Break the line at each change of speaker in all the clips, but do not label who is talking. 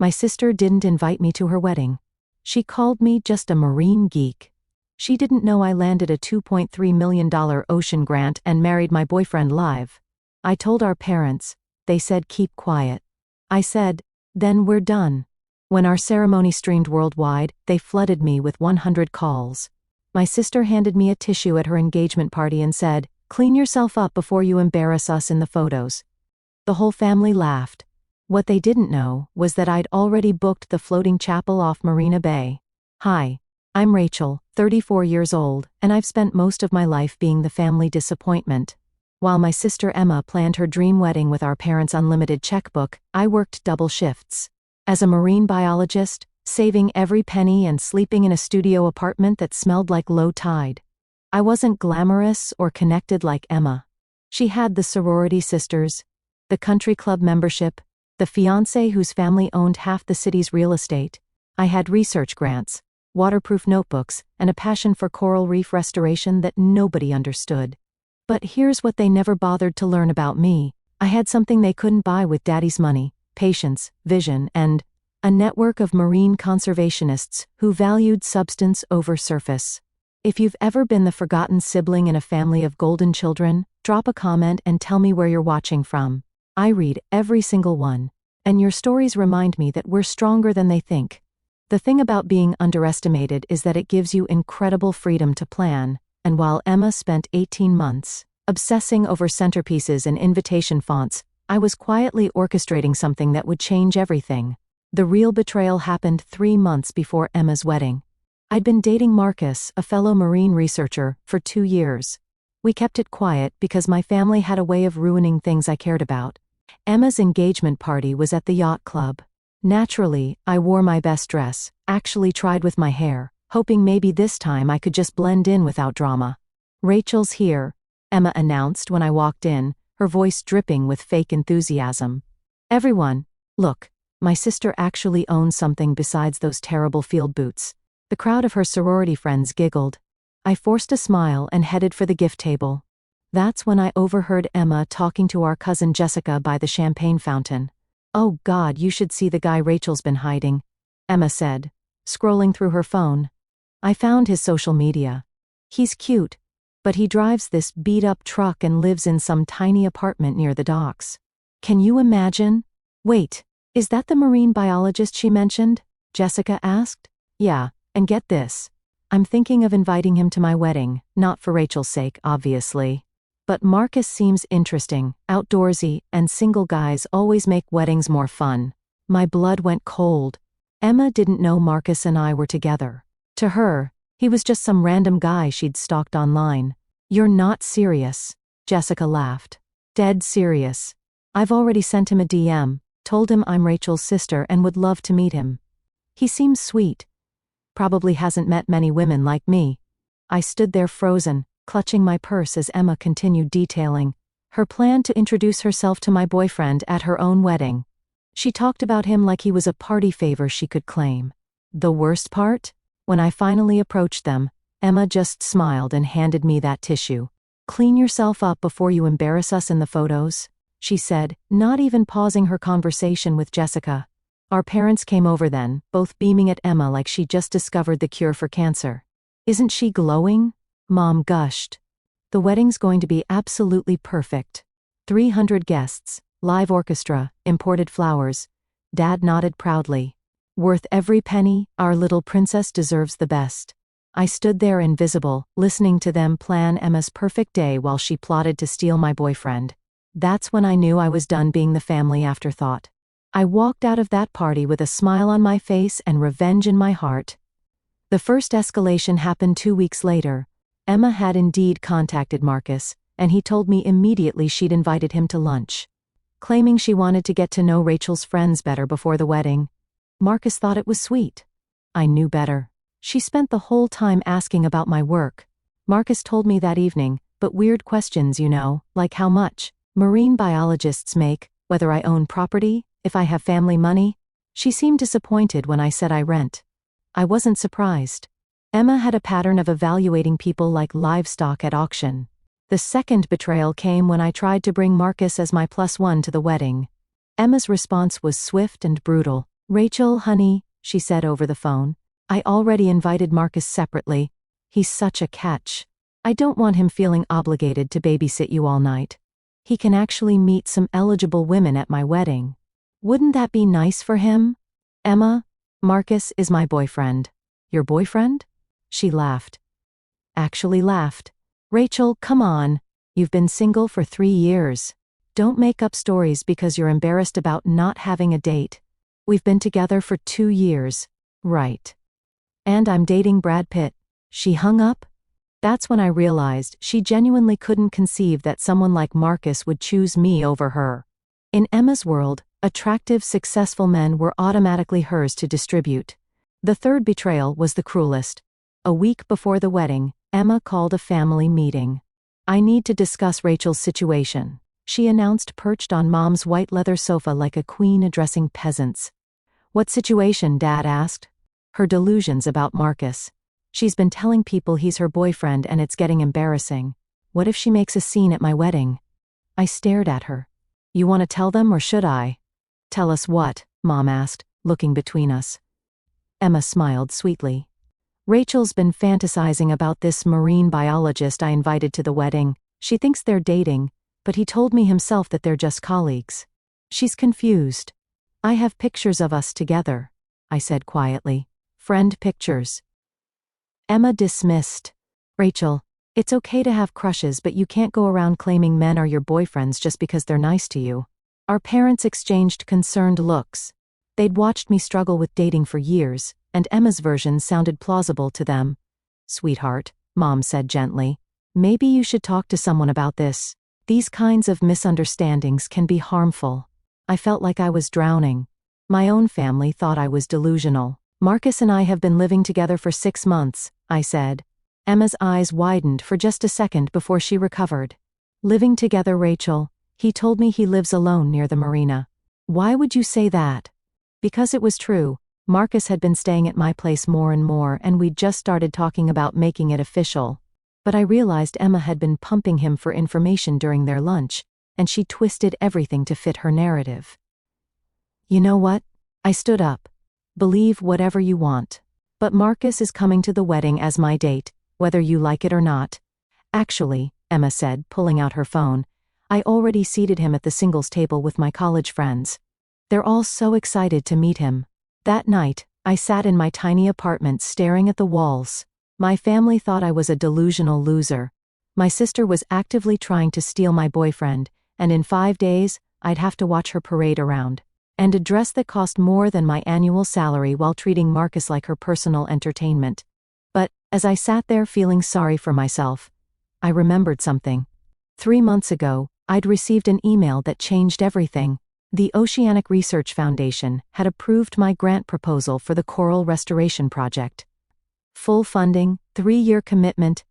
My sister didn't invite me to her wedding. She called me just a marine geek. She didn't know I landed a $2.3 million ocean grant and married my boyfriend live. I told our parents. They said keep quiet. I said, then we're done. When our ceremony streamed worldwide, they flooded me with 100 calls. My sister handed me a tissue at her engagement party and said, clean yourself up before you embarrass us in the photos. The whole family laughed. What they didn't know was that I'd already booked the floating chapel off Marina Bay. Hi, I'm Rachel, 34 years old, and I've spent most of my life being the family disappointment. While my sister Emma planned her dream wedding with our parents' unlimited checkbook, I worked double shifts. As a marine biologist, saving every penny and sleeping in a studio apartment that smelled like low tide. I wasn't glamorous or connected like Emma. She had the sorority sisters, the country club membership, the fiancé whose family owned half the city's real estate. I had research grants, waterproof notebooks, and a passion for coral reef restoration that nobody understood. But here's what they never bothered to learn about me. I had something they couldn't buy with daddy's money: patience, vision, and a network of marine conservationists who valued substance over surface. If you've ever been the forgotten sibling in a family of golden children, drop a comment and tell me where you're watching from. I read every single one. And your stories remind me that we're stronger than they think. The thing about being underestimated is that it gives you incredible freedom to plan, and while Emma spent 18 months obsessing over centerpieces and invitation fonts, I was quietly orchestrating something that would change everything. The real betrayal happened 3 months before Emma's wedding. I'd been dating Marcus, a fellow marine researcher, for 2 years. We kept it quiet because my family had a way of ruining things I cared about. Emma's engagement party was at the yacht club. Naturally, I wore my best dress, actually tried with my hair, hoping maybe this time I could just blend in without drama. Rachel's here, Emma announced when I walked in, her voice dripping with fake enthusiasm. Everyone, look, my sister actually owns something besides those terrible field boots. The crowd of her sorority friends giggled. I forced a smile and headed for the gift table. That's when I overheard Emma talking to our cousin Jessica by the champagne fountain. Oh God, you should see the guy Rachel's been hiding, Emma said, scrolling through her phone. I found his social media. He's cute, but he drives this beat-up truck and lives in some tiny apartment near the docks. Can you imagine? Wait, is that the marine biologist she mentioned? Jessica asked. Yeah, and get this. I'm thinking of inviting him to my wedding, not for Rachel's sake, obviously. But Marcus seems interesting, outdoorsy, and single guys always make weddings more fun. My blood went cold. Emma didn't know Marcus and I were together. To her, he was just some random guy she'd stalked online. You're not serious, Jessica laughed. Dead serious. I've already sent him a DM, told him I'm Rachel's sister and would love to meet him. He seems sweet. Probably hasn't met many women like me. I stood there frozen, clutching my purse as Emma continued detailing her plan to introduce herself to my boyfriend at her own wedding. She talked about him like he was a party favor she could claim. The worst part? When I finally approached them, Emma just smiled and handed me that tissue. Clean yourself up before you embarrass us in the photos, she said, not even pausing her conversation with Jessica. Our parents came over then, both beaming at Emma like she just discovered the cure for cancer. Isn't she glowing? Mom gushed. The wedding's going to be absolutely perfect. 300 guests, live orchestra, imported flowers. Dad nodded proudly. Worth every penny, our little princess deserves the best. I stood there invisible, listening to them plan Emma's perfect day while she plotted to steal my boyfriend. That's when I knew I was done being the family afterthought. I walked out of that party with a smile on my face and revenge in my heart. The first escalation happened 2 weeks later. Emma had indeed contacted Marcus, and he told me immediately she'd invited him to lunch, claiming she wanted to get to know Rachel's friends better before the wedding. Marcus thought it was sweet. I knew better. She spent the whole time asking about my work. Marcus told me that evening, but weird questions, you know, like how much marine biologists make, whether I own property, if I have family money. She seemed disappointed when I said I rent. I wasn't surprised. Emma had a pattern of evaluating people like livestock at auction. The second betrayal came when I tried to bring Marcus as my +1 to the wedding. Emma's response was swift and brutal. Rachel, honey, she said over the phone. I already invited Marcus separately. He's such a catch. I don't want him feeling obligated to babysit you all night. He can actually meet some eligible women at my wedding. Wouldn't that be nice for him? Emma, Marcus is my boyfriend. Your boyfriend? She laughed. Actually laughed. Rachel, come on. You've been single for 3 years. Don't make up stories because you're embarrassed about not having a date. We've been together for 2 years. Right. And I'm dating Brad Pitt. She hung up? That's when I realized she genuinely couldn't conceive that someone like Marcus would choose me over her. In Emma's world, attractive, successful men were automatically hers to distribute. The third betrayal was the cruelest. A week before the wedding, Emma called a family meeting. I need to discuss Rachel's situation, she announced, perched on Mom's white leather sofa like a queen addressing peasants. What situation? Dad asked. Her delusions about Marcus. She's been telling people he's her boyfriend and it's getting embarrassing. What if she makes a scene at my wedding? I stared at her. You want to tell them or should I? Tell us what? Mom asked, looking between us. Emma smiled sweetly. Rachel's been fantasizing about this marine biologist I invited to the wedding. She thinks they're dating, but he told me himself that they're just colleagues. She's confused. I have pictures of us together, I said quietly. Friend pictures. Emma dismissed. Rachel, it's okay to have crushes, but you can't go around claiming men are your boyfriends just because they're nice to you. Our parents exchanged concerned looks. They'd watched me struggle with dating for years, and Emma's version sounded plausible to them. Sweetheart, Mom said gently, maybe you should talk to someone about this. These kinds of misunderstandings can be harmful. I felt like I was drowning. My own family thought I was delusional. Marcus and I have been living together for 6 months, I said. Emma's eyes widened for just a second before she recovered. Living together, Rachel. He told me he lives alone near the marina. Why would you say that? Because it was true. Marcus had been staying at my place more and more, and we'd just started talking about making it official. But I realized Emma had been pumping him for information during their lunch, and she twisted everything to fit her narrative. You know what? I stood up. Believe whatever you want. But Marcus is coming to the wedding as my date, whether you like it or not. Actually, Emma said, pulling out her phone, I already seated him at the singles table with my college friends. They're all so excited to meet him. That night, I sat in my tiny apartment staring at the walls. My family thought I was a delusional loser. My sister was actively trying to steal my boyfriend, and in 5 days, I'd have to watch her parade around. And a dress that cost more than my annual salary while treating Marcus like her personal entertainment. But, as I sat there feeling sorry for myself, I remembered something. 3 months ago, I'd received an email that changed everything. The Oceanic Research Foundation had approved my grant proposal for the coral restoration project. Full funding, 3-year commitment,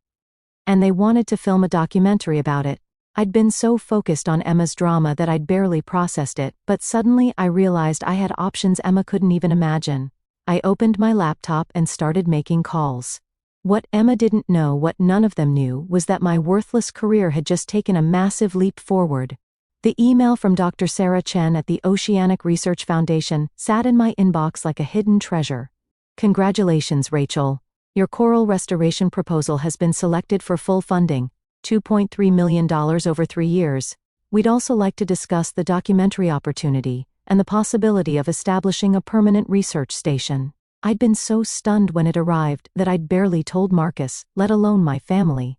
and they wanted to film a documentary about it. I'd been so focused on Emma's drama that I'd barely processed it, but suddenly I realized I had options Emma couldn't even imagine. I opened my laptop and started making calls. What Emma didn't know, what none of them knew, was that my worthless career had just taken a massive leap forward. The email from Dr. Sarah Chen at the Oceanic Research Foundation sat in my inbox like a hidden treasure. Congratulations, Rachel. Your coral restoration proposal has been selected for full funding, $2.3 million over 3 years. We'd also like to discuss the documentary opportunity and the possibility of establishing a permanent research station. I'd been so stunned when it arrived that I'd barely told Marcus, let alone my family.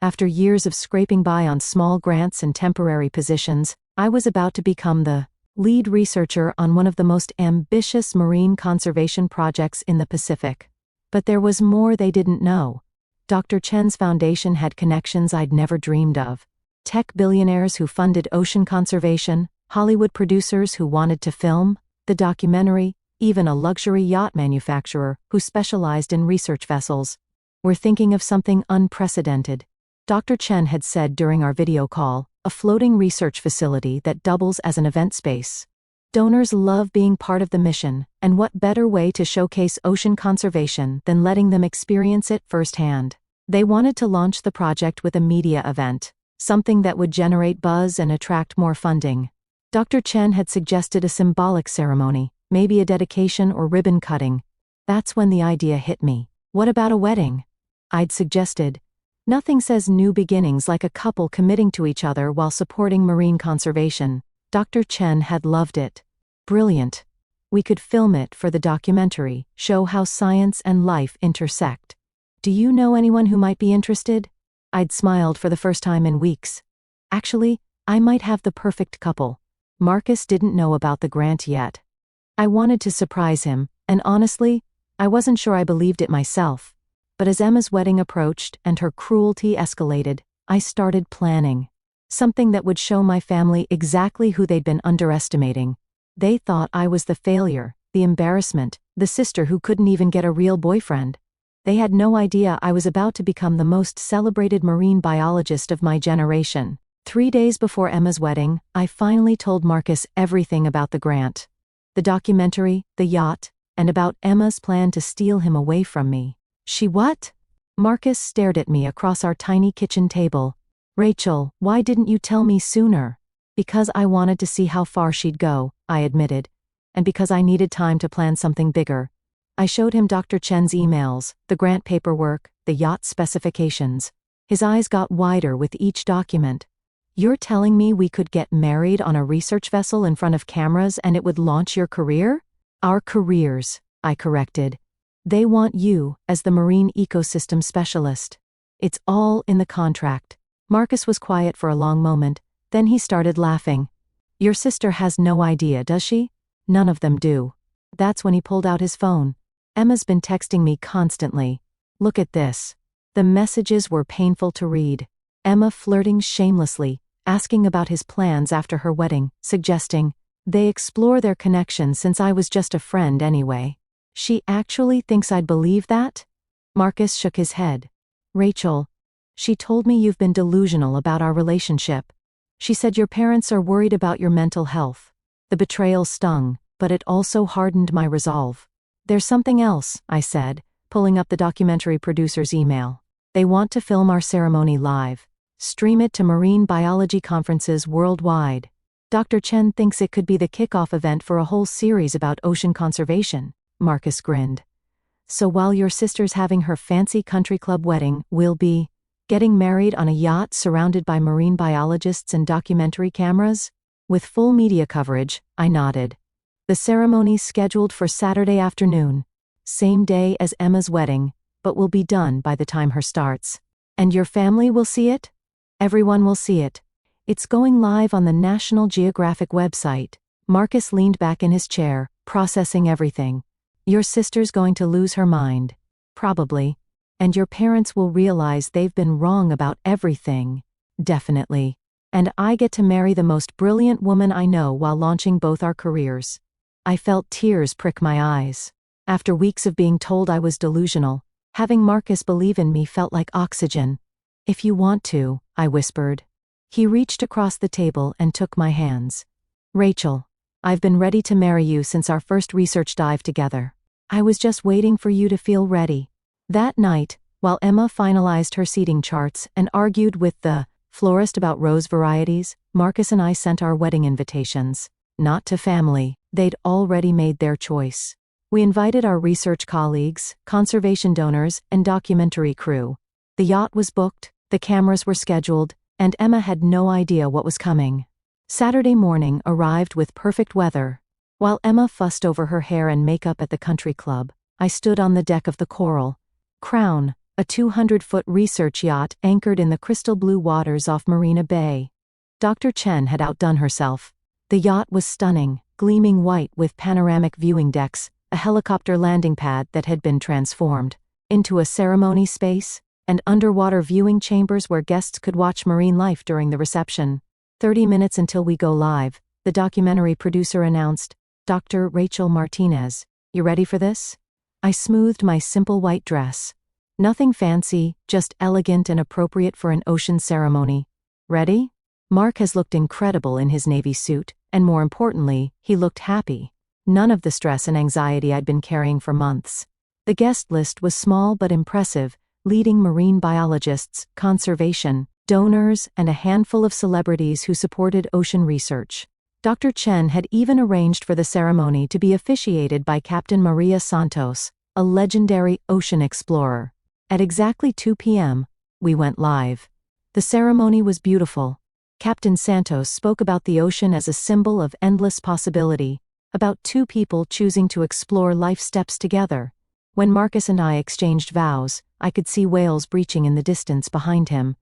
After years of scraping by on small grants and temporary positions, I was about to become the lead researcher on one of the most ambitious marine conservation projects in the Pacific. But there was more they didn't know. Dr. Chen's foundation had connections I'd never dreamed of. Tech billionaires who funded ocean conservation, Hollywood producers who wanted to film the documentary, even a luxury yacht manufacturer who specialized in research vessels. We're thinking of something unprecedented. Dr. Chen had said during our video call, a floating research facility that doubles as an event space. Donors love being part of the mission, and what better way to showcase ocean conservation than letting them experience it firsthand? They wanted to launch the project with a media event, something that would generate buzz and attract more funding. Dr. Chen had suggested a symbolic ceremony, Maybe a dedication or ribbon cutting. That's when the idea hit me. What about a wedding? I'd suggested. Nothing says new beginnings like a couple committing to each other while supporting marine conservation. Dr. Chen had loved it. Brilliant. We could film it for the documentary, show how science and life intersect. Do you know anyone who might be interested? I'd smiled for the first time in weeks. Actually, I might have the perfect couple. Marcus didn't know about the grant yet. I wanted to surprise him, and honestly, I wasn't sure I believed it myself. But as Emma's wedding approached and her cruelty escalated, I started planning. Something that would show my family exactly who they'd been underestimating. They thought I was the failure, the embarrassment, the sister who couldn't even get a real boyfriend. They had no idea I was about to become the most celebrated marine biologist of my generation. 3 days before Emma's wedding, I finally told Marcus everything about the grant. The documentary, the yacht, and about Emma's plan to steal him away from me. She what? Marcus stared at me across our tiny kitchen table. Rachel, why didn't you tell me sooner? Because I wanted to see how far she'd go, I admitted. And because I needed time to plan something bigger. I showed him Dr. Chen's emails, the grant paperwork, the yacht specifications. His eyes got wider with each document. You're telling me we could get married on a research vessel in front of cameras and it would launch your career? Our careers, I corrected. They want you as the marine ecosystem specialist. It's all in the contract. Marcus was quiet for a long moment, then he started laughing. Your sister has no idea, does she? None of them do. That's when he pulled out his phone. Emma's been texting me constantly. Look at this. The messages were painful to read. Emma flirting shamelessly, asking about his plans after her wedding, suggesting they explore their connection since I was just a friend anyway. She actually thinks I'd believe that? Marcus shook his head. Rachel, she told me you've been delusional about our relationship. She said your parents are worried about your mental health. The betrayal stung, but it also hardened my resolve. There's something else, I said, pulling up the documentary producer's email. They want to film our ceremony live. Stream it to marine biology conferences worldwide. Dr. Chen thinks it could be the kickoff event for a whole series about ocean conservation. Marcus grinned. So while your sister's having her fancy country club wedding, we'll be getting married on a yacht surrounded by marine biologists and documentary cameras? With full media coverage, I nodded. The ceremony's scheduled for Saturday afternoon, same day as Emma's wedding, but will be done by the time her starts. And your family will see it? Everyone will see it. It's going live on the National Geographic website. Marcus leaned back in his chair, processing everything. Your sister's going to lose her mind. Probably. And your parents will realize they've been wrong about everything. Definitely. And I get to marry the most brilliant woman I know while launching both our careers. I felt tears prick my eyes. After weeks of being told I was delusional, having Marcus believe in me felt like oxygen. If you want to, I whispered. He reached across the table and took my hands. Rachel, I've been ready to marry you since our first research dive together. I was just waiting for you to feel ready. That night, while Emma finalized her seating charts and argued with the florist about rose varieties, Marcus and I sent our wedding invitations. Not to family, they'd already made their choice. We invited our research colleagues, conservation donors, and documentary crew. The yacht was booked, the cameras were scheduled, and Emma had no idea what was coming. Saturday morning arrived with perfect weather. While Emma fussed over her hair and makeup at the country club, I stood on the deck of the Coral. Crown, a 200-foot research yacht anchored in the crystal blue waters off Marina Bay. Dr. Chen had outdone herself. The yacht was stunning, gleaming white with panoramic viewing decks, a helicopter landing pad that had been transformed into a ceremony space, and underwater viewing chambers where guests could watch marine life during the reception. 30 minutes until we go live, the documentary producer announced, Dr. Rachel Martinez, you ready for this? I smoothed my simple white dress. Nothing fancy, just elegant and appropriate for an ocean ceremony. Ready? Mark has looked incredible in his navy suit, and more importantly, he looked happy. None of the stress and anxiety I'd been carrying for months. The guest list was small but impressive, leading marine biologists, conservation, donors, and a handful of celebrities who supported ocean research. Dr. Chen had even arranged for the ceremony to be officiated by Captain Maria Santos, a legendary ocean explorer. At exactly 2 p.m., we went live. The ceremony was beautiful. Captain Santos spoke about the ocean as a symbol of endless possibility, about two people choosing to explore life steps together. When Marcus and I exchanged vows, I could see whales breaching in the distance behind him.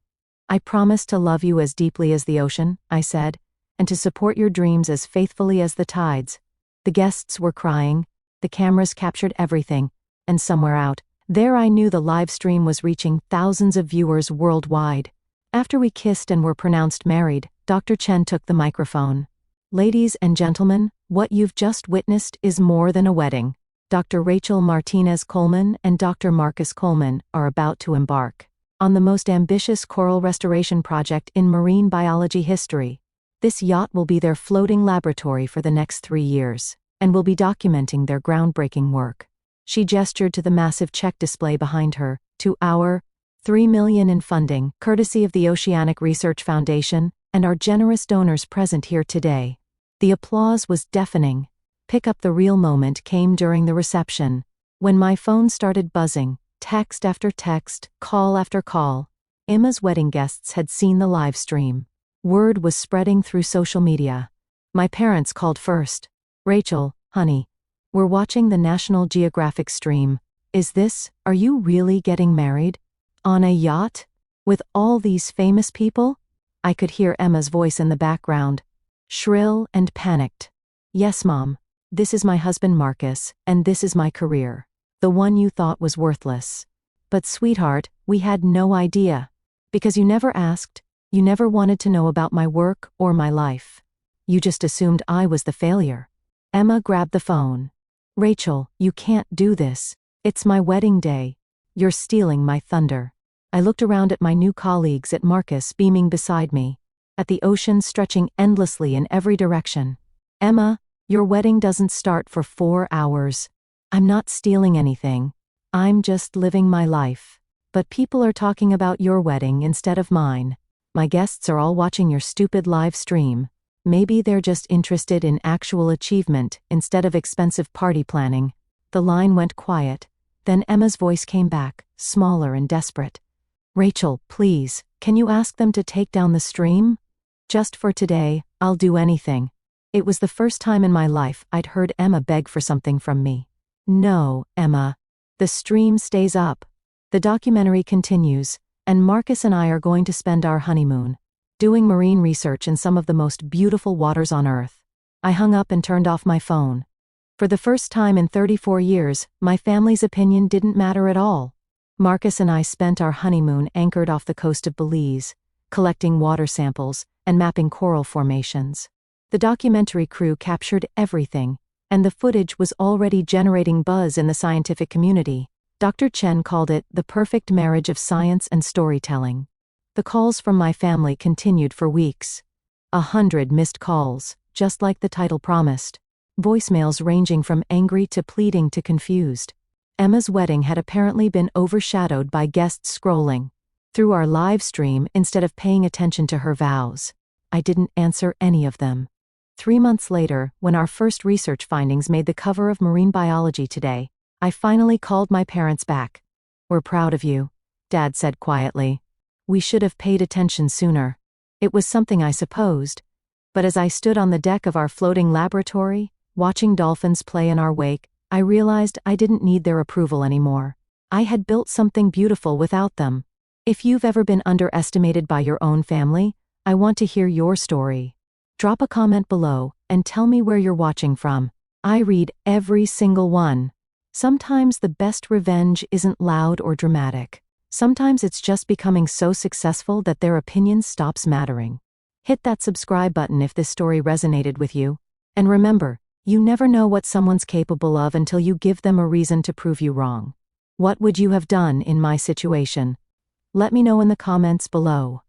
"I promise to love you as deeply as the ocean," I said, "and to support your dreams as faithfully as the tides." The guests were crying, the cameras captured everything, and somewhere out there I knew the live stream was reaching thousands of viewers worldwide. After we kissed and were pronounced married, Dr. Chen took the microphone. "Ladies and gentlemen, what you've just witnessed is more than a wedding. Dr. Rachel Martinez Coleman and Dr. Marcus Coleman are about to embark on the most ambitious coral restoration project in marine biology history. This yacht will be their floating laboratory for the next 3 years, and will be documenting their groundbreaking work." She gestured to the massive check display behind her, to our $3 million in funding, courtesy of the Oceanic Research Foundation, and our generous donors present here today. The applause was deafening. Pick up the real moment came during the reception, when my phone started buzzing, text after text, call after call. Emma's wedding guests had seen the live stream. Word was spreading through social media. My parents called first. "Rachel, honey, we're watching the National Geographic stream. Are you really getting married? On a yacht? With all these famous people?" I could hear Emma's voice in the background, shrill and panicked. "Yes, Mom. This is my husband Marcus, and this is my career. The one you thought was worthless. But sweetheart, we had no idea. Because you never asked, you never wanted to know about my work or my life. You just assumed I was the failure." Emma grabbed the phone. "Rachel, you can't do this. It's my wedding day. You're stealing my thunder." I looked around at my new colleagues, at Marcus beaming beside me, at the ocean stretching endlessly in every direction. "Emma, your wedding doesn't start for 4 hours. I'm not stealing anything. I'm just living my life. But people are talking about your wedding instead of mine. My guests are all watching your stupid live stream. Maybe they're just interested in actual achievement instead of expensive party planning." The line went quiet. Then Emma's voice came back, smaller and desperate. "Rachel, please, can you ask them to take down the stream? Just for today, I'll do anything." It was the first time in my life I'd heard Emma beg for something from me. "No, Emma. The stream stays up. The documentary continues, and Marcus and I are going to spend our honeymoon doing marine research in some of the most beautiful waters on Earth." I hung up and turned off my phone. For the first time in 34 years, my family's opinion didn't matter at all. Marcus and I spent our honeymoon anchored off the coast of Belize, collecting water samples and mapping coral formations. The documentary crew captured everything, and the footage was already generating buzz in the scientific community. Dr. Chen called it the perfect marriage of science and storytelling. The calls from my family continued for weeks. 100 missed calls, just like the title promised. Voicemails ranging from angry to pleading to confused. Emma's wedding had apparently been overshadowed by guests scrolling through our live stream instead of paying attention to her vows. I didn't answer any of them. 3 months later, when our first research findings made the cover of Marine Biology Today, I finally called my parents back. "We're proud of you," Dad said quietly. "We should have paid attention sooner." It was something I supposed. But as I stood on the deck of our floating laboratory, watching dolphins play in our wake, I realized I didn't need their approval anymore. I had built something beautiful without them. If you've ever been underestimated by your own family, I want to hear your story. Drop a comment below and tell me where you're watching from. I read every single one. Sometimes the best revenge isn't loud or dramatic. Sometimes it's just becoming so successful that their opinion stops mattering. Hit that subscribe button if this story resonated with you. And remember, you never know what someone's capable of until you give them a reason to prove you wrong. What would you have done in my situation? Let me know in the comments below.